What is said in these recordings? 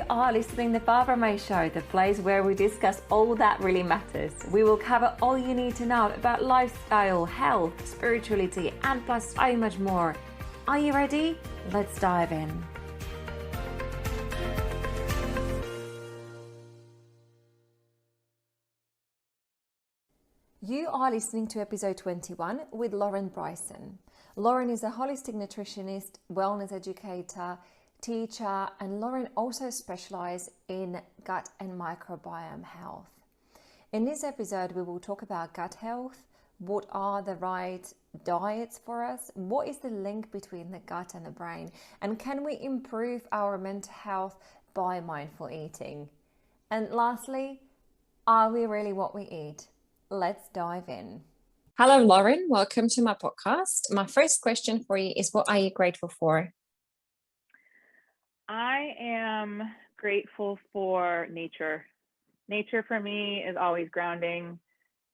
are listening to the Barbra Show, the place where we discuss all that really matters. We will cover all you need to know about lifestyle, health, spirituality, and plus so much more. Are you ready? Let's dive in. You are listening to episode 21 with Bryson. Lauren is a holistic nutritionist, wellness educator, teacher, and Lauren also specializes in gut and microbiome health. In this episode, we will talk about gut health, what are the right diets for us, what is the link between the gut and the brain, and can we improve our mental health by mindful eating? And lastly, are we really what we eat? Let's dive in. Hello, Lauren. Welcome to my podcast. My first question for you is, what are you grateful for? I am grateful for nature. Nature for me is always grounding.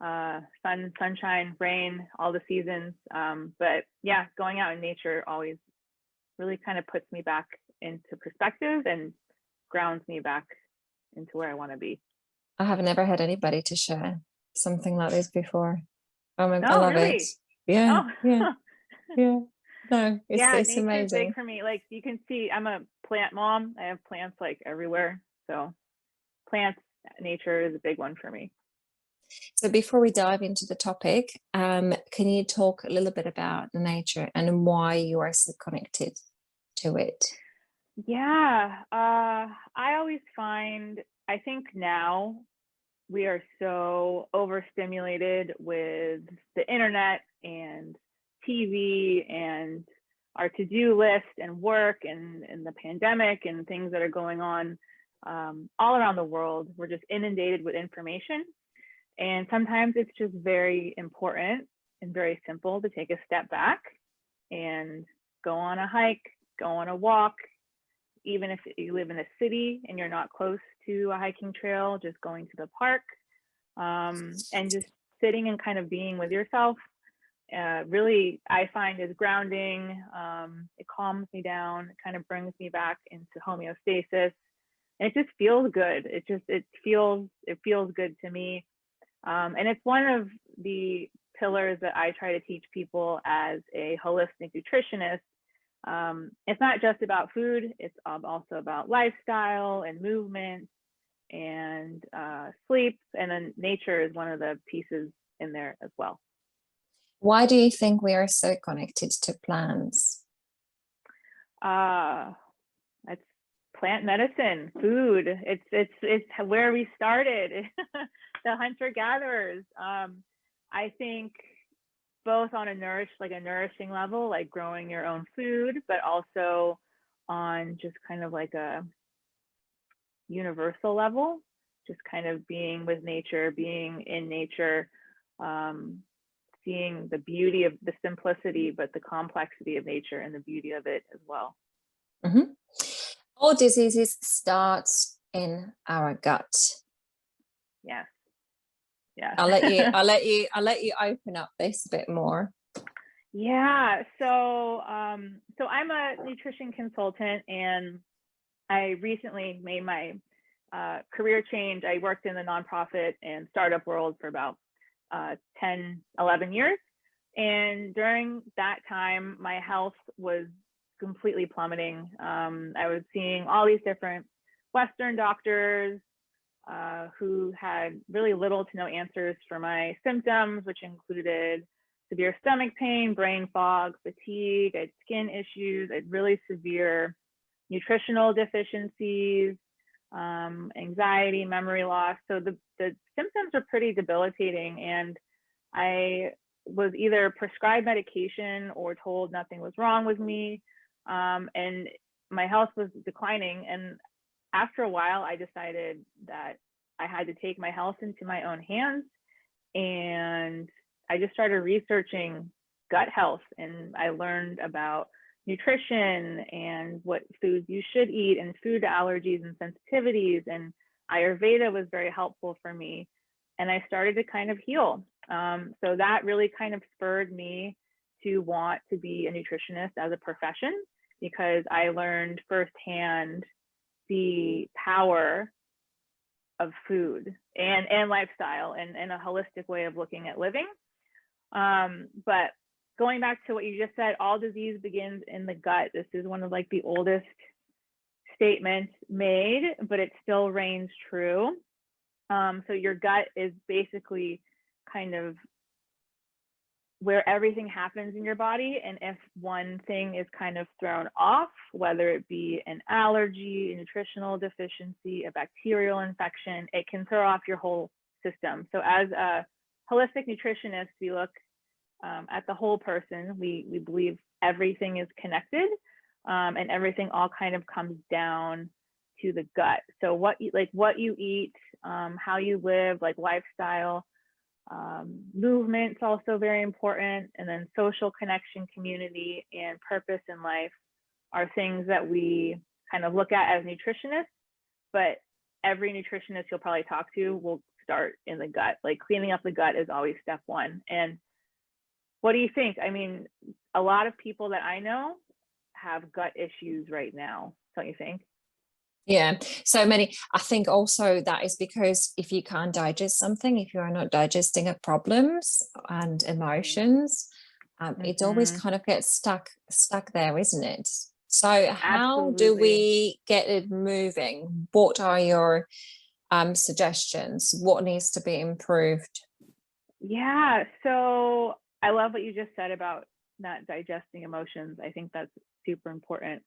Sunshine, rain, all the seasons. But yeah, going out in nature always really kind of puts me back into perspective and grounds me back into where I want to be. I have never had anybody to share something like this before. I love really? it. Yeah, yeah. No, it's nature's amazing. Big for me. Like you can see, I'm a plant mom. I have plants like everywhere. So plants, nature is a big one for me. So before we dive into the topic, can you talk a little bit about the nature and why you are so connected to it? Yeah, I always find, I think now we are so overstimulated with the internet and TV and our to-do list and work and the pandemic and things that are going on all around the world. We're just inundated with information. And sometimes it's just very important and very simple to take a step back and go on a hike, go on a walk. Even if you live in a city and you're not close to a hiking trail, just going to the park and just sitting and kind of being with yourself, really, I find is grounding. It calms me down. It kind of brings me back into homeostasis. And it just feels good. It feels good to me. And it's one of the pillars that I try to teach people as a holistic nutritionist. It's not just about food, it's also about lifestyle and movement and sleep, and then nature is one of the pieces in there as well. Why do you think we are so connected to plants? It's plant medicine, food. It's where we started. The hunter-gatherers. I think both on a nourishing level, like growing your own food, but also on just kind of like a universal level, just kind of being with nature, being in nature, seeing the beauty of the simplicity, but the complexity of nature and the beauty of it as well. Mm-hmm. All diseases start in our gut. Yes. Yeah. I'll let you open up this a bit more. Yeah. So I'm a nutrition consultant, and I recently made my career change. I worked in the nonprofit and startup world for about 10, 11 years. And during that time, my health was completely plummeting. I was seeing all these different Western doctors who had really little to no answers for my symptoms, which included severe stomach pain, brain fog, fatigue. I had skin issues. I had really severe nutritional deficiencies, anxiety, memory loss. So the symptoms are pretty debilitating, and I was either prescribed medication or told nothing was wrong with me, and my health was declining. And after a while, I decided that I had to take my health into my own hands, and I just started researching gut health, and I learned about nutrition and what foods you should eat and food allergies and sensitivities, and Ayurveda was very helpful for me, and I started to kind of heal. So that really kind of spurred me to want to be a nutritionist as a profession, because I learned firsthand the power of food and lifestyle and a holistic way of looking at living. But going back to what you just said, all disease begins in the gut. This is one of like the oldest statements made, but it still reigns true. So your gut is basically kind of where everything happens in your body. And if one thing is kind of thrown off, whether it be an allergy, a nutritional deficiency, a bacterial infection, it can throw off your whole system. So as a holistic nutritionist, we look at the whole person. We believe everything is connected, and everything all kind of comes down to the gut. So what you eat, how you live, like lifestyle, movement's also very important, and then social connection, community, and purpose in life are things that we kind of look at as nutritionists. But every nutritionist you'll probably talk to will start in the gut. Like cleaning up the gut is always step one. And what do you think? I mean, a lot of people that I know have gut issues right now, don't you think? Yeah, so many. I think also that is because if you can't digest something, if you are not digesting a problems and emotions, it always kind of gets stuck there, isn't it? So how do Absolutely. we get it moving? What are your suggestions? What needs to be improved? Yeah, so I love what you just said about not digesting emotions. I think that's super important.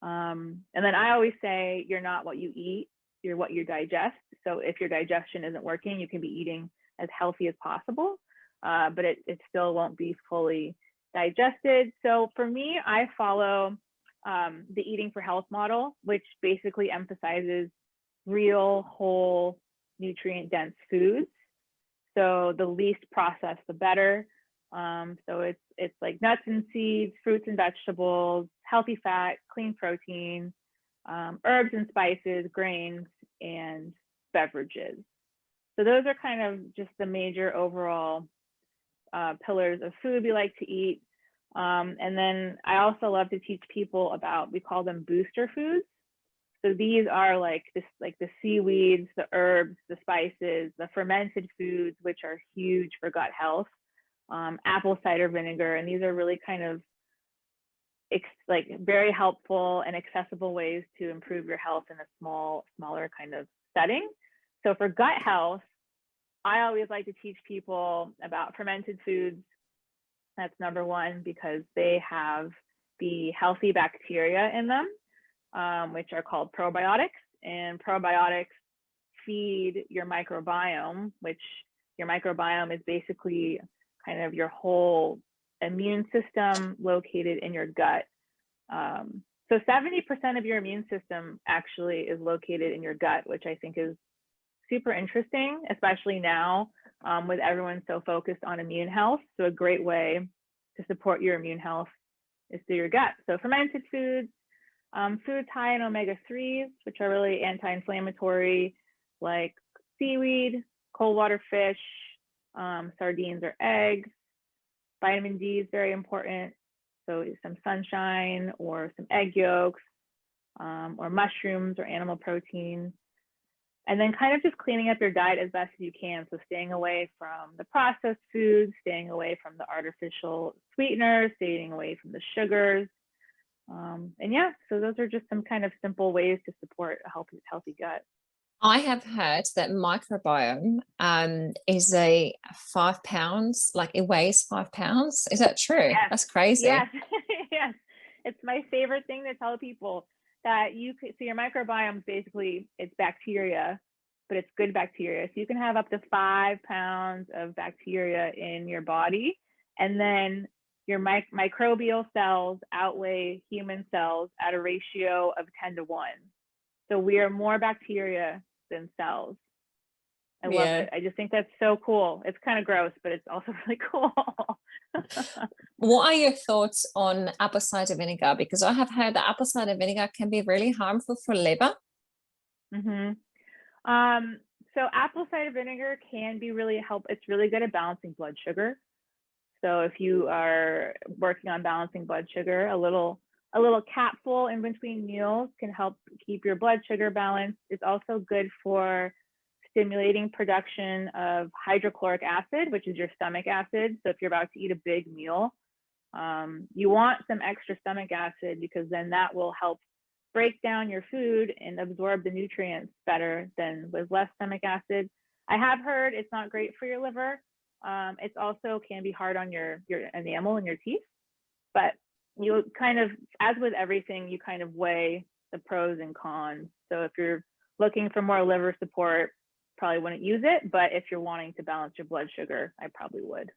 And then I always say, you're not what you eat, you're what you digest. So if your digestion isn't working, you can be eating as healthy as possible, but it still won't be fully digested. So for me, I follow the Eating for Health model, which basically emphasizes real, whole, nutrient-dense foods. So the least processed, the better. So it's like nuts and seeds, fruits and vegetables, healthy fat, clean protein, herbs and spices, grains, and beverages. So those are kind of just the major overall pillars of food we like to eat. And then I also love to teach people about, we call them booster foods. So these are like the seaweeds, the herbs, the spices, the fermented foods, which are huge for gut health. Apple cider vinegar, and these are really kind of like very helpful and accessible ways to improve your health in a smaller kind of setting. So for gut health, I always like to teach people about fermented foods. That's number one, because they have the healthy bacteria in them, which are called probiotics, and probiotics feed your microbiome, which your microbiome is basically kind of your whole immune system located in your gut. So 70% of your immune system actually is located in your gut, which I think is super interesting, especially now with everyone so focused on immune health. So a great way to support your immune health is through your gut. So fermented foods, foods high in omega-3s, which are really anti-inflammatory, like seaweed, cold water fish, sardines or eggs. Vitamin D is very important. So some sunshine or some egg yolks, or mushrooms or animal protein. And then kind of just cleaning up your diet as best as you can. So staying away from the processed foods, staying away from the artificial sweeteners, staying away from the sugars. And yeah, so those are just some kind of simple ways to support a healthy gut. I have heard that microbiome is a 5 pounds, like it weighs 5 pounds. Is that true? Yes. That's crazy. Yes. Yes. It's my favorite thing to tell people, that you could, so your microbiome basically, it's bacteria, but it's good bacteria. So you can have up to 5 pounds of bacteria in your body, and then your microbial cells outweigh human cells at a ratio of 10 to 1. So we are more bacteria than cells. I love it. I just think that's so cool. It's kind of gross, but it's also really cool. What are your thoughts on apple cider vinegar? Because I have heard that apple cider vinegar can be really harmful for liver. Mm-hmm. So apple cider vinegar can be it's really good at balancing blood sugar. So if you are working on balancing blood sugar, a little A little capsule in between meals can help keep your blood sugar balanced. It's also good for stimulating production of hydrochloric acid, which is your stomach acid. So if you're about to eat a big meal, you want some extra stomach acid, because then that will help break down your food and absorb the nutrients better than with less stomach acid. I have heard it's not great for your liver. It's also can be hard on your enamel and your teeth, but you kind of, as with everything, you kind of weigh the pros and cons. So if you're looking for more liver support, probably wouldn't use it. But if you're wanting to balance your blood sugar, I probably would.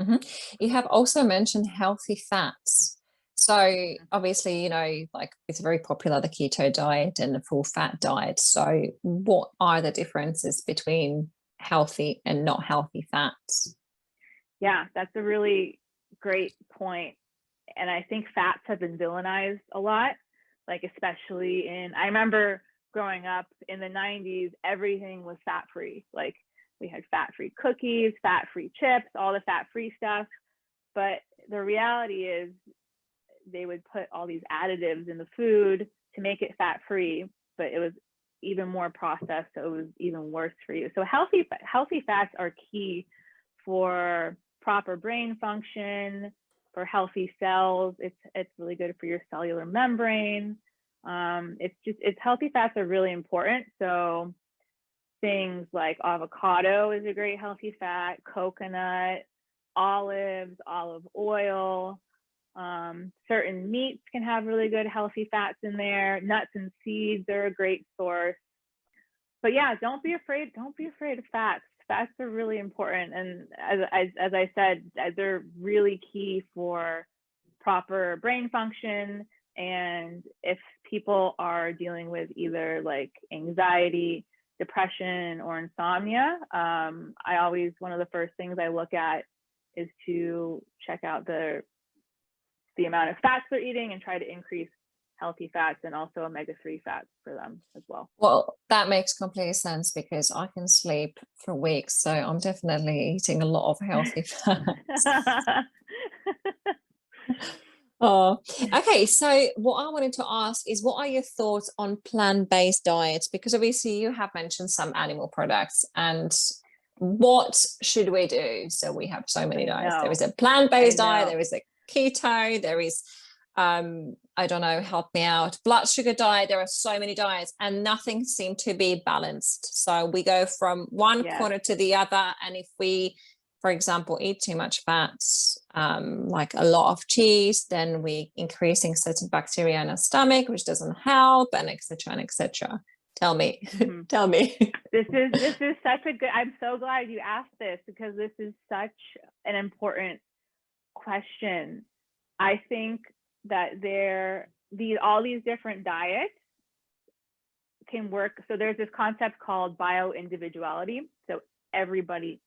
Mm-hmm. You have also mentioned healthy fats. So obviously, you know, like it's very popular, the keto diet and the full fat diet. So what are the differences between healthy and not healthy fats? Yeah, that's a really great point. And I think fats have been villainized a lot, like especially I remember growing up in the 90s, everything was fat-free. Like we had fat-free cookies, fat-free chips, all the fat-free stuff. But the reality is they would put all these additives in the food to make it fat-free, but it was even more processed, so it was even worse for you. So healthy fats are key for proper brain function, for healthy cells. It's really good for your cellular membrane. It's healthy fats are really important. So things like avocado is a great healthy fat, coconut, olives, olive oil. Certain meats can have really good healthy fats in there. Nuts and seeds are a great source. But yeah, don't be afraid of fats. Fats are really important, and as I said, they're really key for proper brain function. And if people are dealing with either like anxiety, depression, or insomnia, one of the first things I look at is to check out the amount of fats they're eating and try to increase healthy fats and also omega-3 fats for them as well. Well, that makes complete sense because I can sleep for weeks, so I'm definitely eating a lot of healthy fats. Oh, okay. So what I wanted to ask is, what are your thoughts on plant-based diets? Because obviously you have mentioned some animal products, and what should we do? So we have so many diets. There is a plant-based diet, there is a keto, there is I don't know, help me out, blood sugar diet. There are so many diets and nothing seems to be balanced. So we go from one corner to the other. And if we, for example, eat too much fats, like a lot of cheese, then we increasing certain bacteria in our stomach, which doesn't help, and etc. and etc. Tell me, tell me. This is such a good, I'm so glad you asked this, because this is such an important question. I think that all these different diets can work. So there's this concept called bioindividuality. So everybody's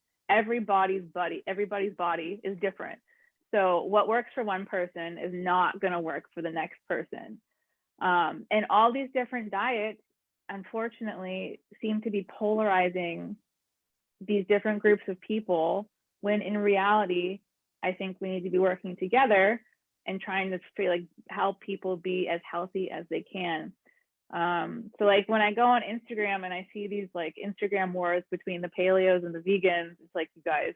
body is different. So what works for one person is not going to work for the next person. And all these different diets, unfortunately, seem to be polarizing these different groups of people, when in reality, I think we need to be working together and trying to help people be as healthy as they can. So like when I go on Instagram and I see these like Instagram wars between the paleos and the vegans, it's like, you guys,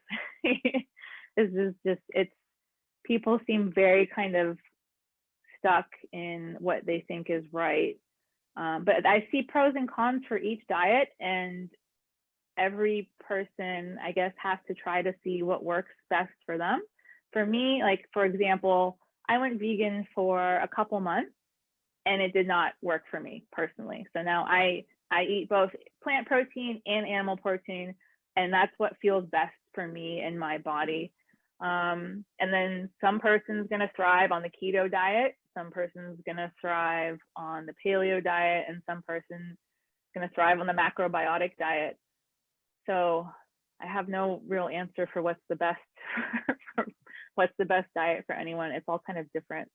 people seem very kind of stuck in what they think is right. But I see pros and cons for each diet, and every person, I guess, has to try to see what works best for them. For me, like, for example, I went vegan for a couple months and it did not work for me personally. So now I eat both plant protein and animal protein, and that's what feels best for me and my body. And then some person's going to thrive on the keto diet, some person's going to thrive on the paleo diet, and some person's going to thrive on the macrobiotic diet. So I have no real answer for what's the best diet for anyone. It's all kind of different.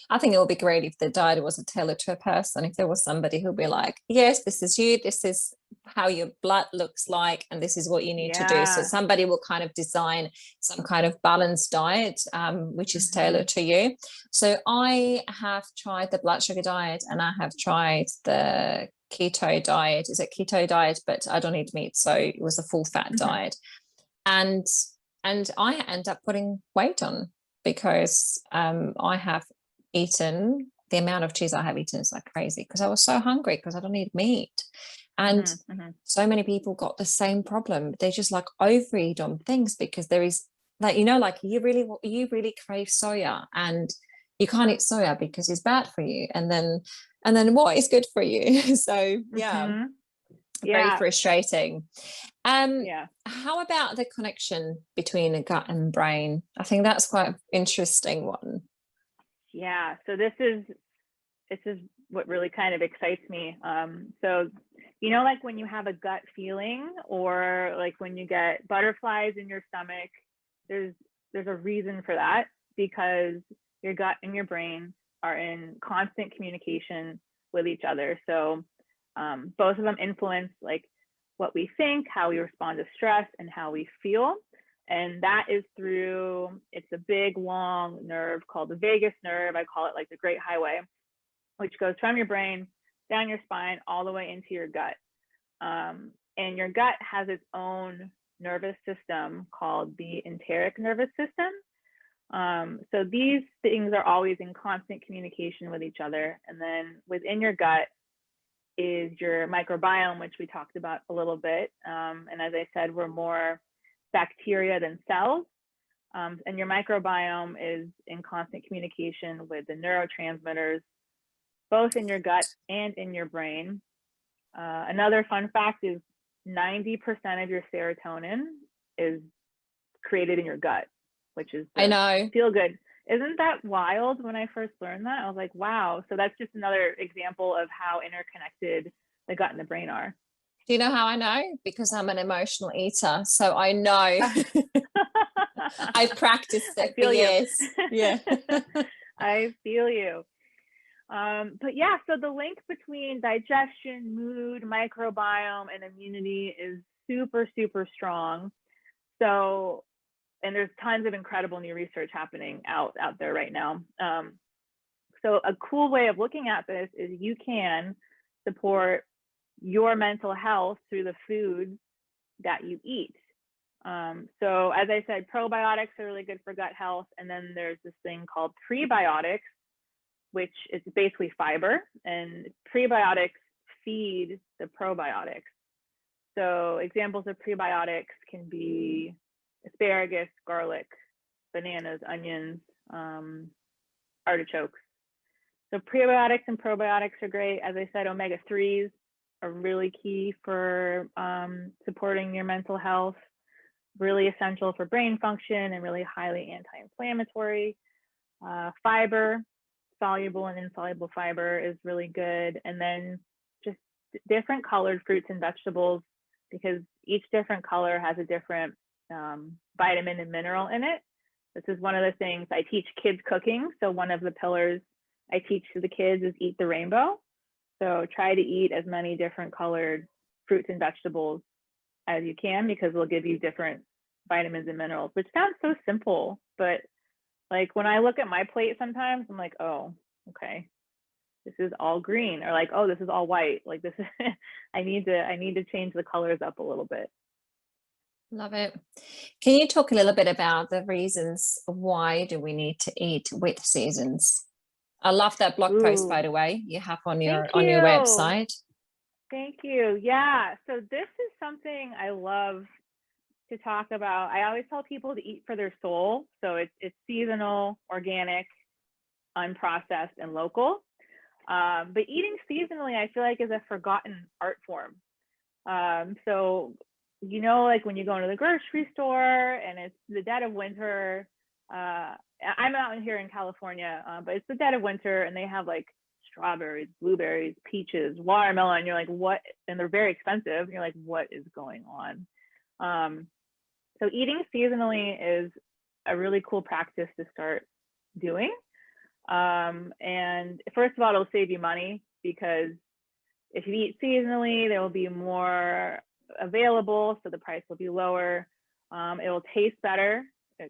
I think it would be great if the diet was tailored to a person. If there was somebody who'd be like, yes, this is you, this is how your blood looks like, and this is what you need to do. So Yeah. somebody will kind of design some kind of balanced diet, which is tailored to you. So I have tried the blood sugar diet, and I have tried the keto diet. Is it keto diet? But I don't eat meat, so it was a full fat diet. And I end up putting weight on because I have eaten, the amount of cheese I have eaten is like crazy, because I was so hungry because I don't eat meat. And so many people got the same problem. They just like overeat on things because there is like, you know, like you really crave soya, and you can't eat soya because it's bad for you. And then what is good for you? So yeah. Very frustrating. How about the connection between the gut and brain? I think that's quite an interesting one. Yeah, so this is what really kind of excites me. So, you know, like when you have a gut feeling, or like when you get butterflies in your stomach, there's a reason for that, because your gut and your brain are in constant communication with each other. So both of them influence like what we think, how we respond to stress, and how we feel. And that is through, it's a big long nerve called the vagus nerve. I call it like the Great Highway, which goes from your brain down your spine all the way into your gut. And your gut has its own nervous system called the enteric nervous system. So these things are always in constant communication with each other. And then within your gut is your microbiome, which we talked about a little bit. And as I said, we're more bacteria than cells. And your microbiome is in constant communication with the neurotransmitters, both in your gut and in your brain. Another fun fact is 90% of your serotonin is created in your gut, which is I know, feel good. Isn't that wild? When I first learned that, I was like, wow. So that's just another example of how interconnected the gut and the brain are. Do you know how I know? Because I'm an emotional eater. So I know. I've practiced it for years. Yeah. I feel you. But yeah, so the link between digestion, mood, microbiome, and immunity is super, super strong. So, and there's tons of incredible new research happening out there right now. So a cool way of looking at this is you can support your mental health through the foods that you eat. So as I said, probiotics are really good for gut health. And then there's this thing called prebiotics, which is basically fiber, and prebiotics feed the probiotics. So examples of prebiotics can be asparagus, garlic, bananas, onions, artichokes. So prebiotics and probiotics are great. As I said, omega-3s are really key for supporting your mental health, really essential for brain function, and really highly anti-inflammatory. Fiber, soluble and insoluble fiber, is really good. And then just different colored fruits and vegetables, because each different color has a different vitamin and mineral in it. This is one of the things I teach kids cooking. So one of the pillars I teach to the kids is eat the rainbow. So try to eat as many different colored fruits and vegetables as you can, because they'll give you different vitamins and minerals, which sounds so simple, but like when I look at my plate sometimes, I'm like, oh, okay, this is all green, or like, oh, this is all white. Like this is, I need to change the colors up a little bit. Love it. Can you talk a little bit about the reasons why do we need to eat with seasons? I love that blog post, by the way, you have on your website. Thank you. Yeah. So this is something I love to talk about. I always tell people to eat for their soul. So it's seasonal, organic, unprocessed, and local. But eating seasonally, I feel like, is a forgotten art form. So, you know, like when you go into the grocery store and it's the dead of winter, I'm out here in California, but it's the dead of winter and they have like strawberries, blueberries, peaches, watermelon. You're like, what? And they're very expensive. You're like, what is going on? So eating seasonally is a really cool practice to start doing. And first of all, it'll save you money because if you eat seasonally, there will be more available, so the price will be lower. It will taste better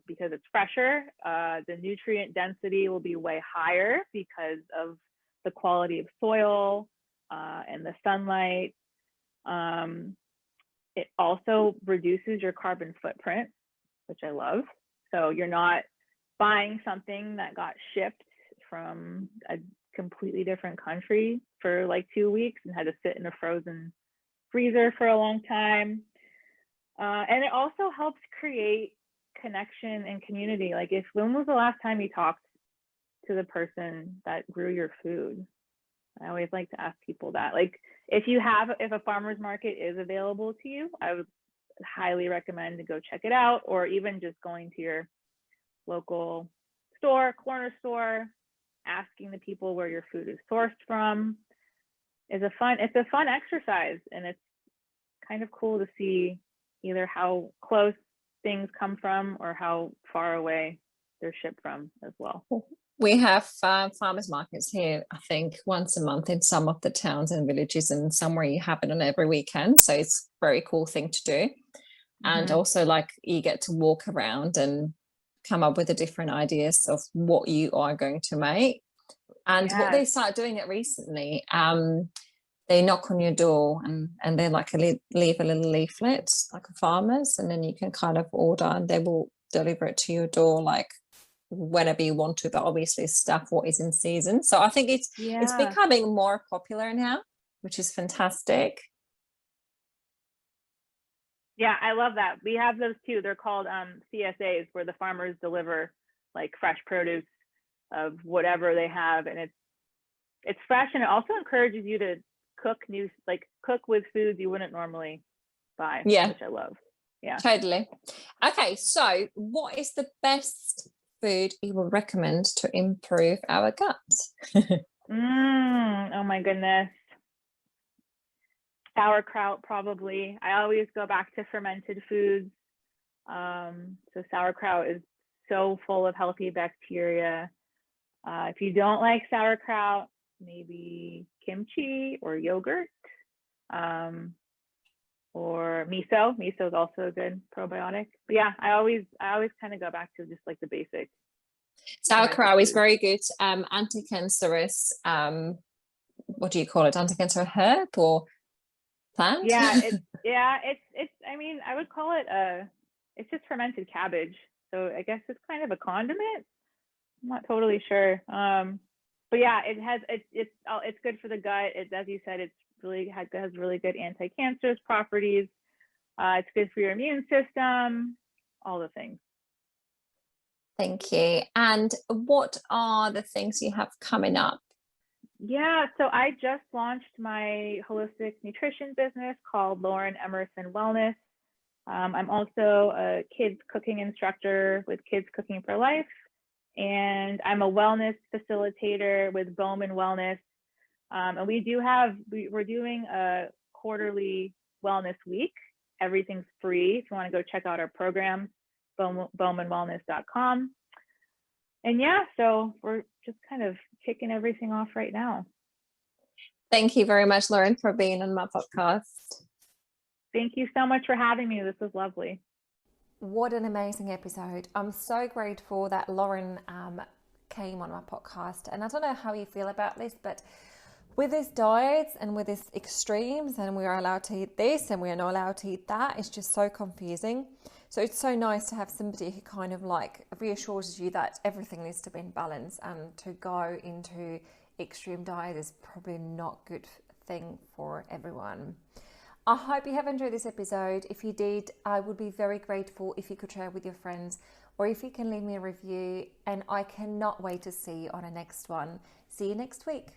because it's fresher. The nutrient density will be way higher because of the quality of soil and the sunlight. It also reduces your carbon footprint, which I love. So you're not buying something that got shipped from a completely different country for like 2 weeks and had to sit in a frozen freezer for a long time. And it also helps create connection and community. Like when was the last time you talked to the person that grew your food? I always like to ask people that. Like if a farmer's market is available to you, I would highly recommend to go check it out, or even just going to your local store, corner store, asking the people where your food is sourced from it's a fun exercise, and it's kind of cool to see either how close things come from or how far away they're shipped from as well. We have farmers markets here, I think, once a month in some of the towns and villages, and somewhere you have it on every weekend. So it's a very cool thing to do. And also, like, you get to walk around and come up with the different ideas of what you are going to make. And what they started doing it recently, they knock on your door and they like leave a little leaflet, like a farmer's, and then you can kind of order and they will deliver it to your door like whenever you want to, but obviously stuff what is in season. So I think it's becoming more popular now, which is fantastic. Yeah, I love that. We have those too. They're called CSAs, where the farmers deliver like fresh produce of whatever they have, and it's fresh, and it also encourages you to cook with foods you wouldn't normally buy. Yeah, which I love. Yeah, totally. Okay, so what is the best food you will recommend to improve our gut? Oh my goodness. Sauerkraut, probably. I always go back to fermented foods. So sauerkraut is so full of healthy bacteria. If you don't like sauerkraut, maybe kimchi or yogurt, or miso. Miso is also a good probiotic. But yeah, I always kind of go back to just like the basic. Sauerkraut is very good. Anti-cancerous. What do you call it? Anti-cancer herb or plant? Yeah, it's. I mean, I would call it it's just fermented cabbage. So I guess it's kind of a condiment. I'm not totally sure. But yeah, it's good for the gut. As you said, has really good anti-cancerous properties. It's good for your immune system. All the things. Thank you. And what are the things you have coming up? Yeah, so I just launched my holistic nutrition business called Lauren Emerson Wellness. I'm also a kids cooking instructor with Kids Cooking for Life, and I'm a wellness facilitator with Bowman Wellness. And we're doing a quarterly wellness week. Everything's free. If you want to go check out our program, bowmanwellness.com. And yeah, so we're just kind of kicking everything off right now. Thank you very much, Lauren, for being on my podcast. Thank you so much for having me. This was lovely. What an amazing episode. I'm so grateful that Lauren came on my podcast. And I don't know how you feel about this, but with these diets and with these extremes, and we are allowed to eat this and we are not allowed to eat that, it's just so confusing. So it's so nice to have somebody who kind of like reassures you that everything needs to be in balance, and to go into extreme diet is probably not a good thing for everyone. I hope you have enjoyed this episode. If you did, I would be very grateful if you could share with your friends, or if you can leave me a review, and I cannot wait to see you on the next one. See you next week.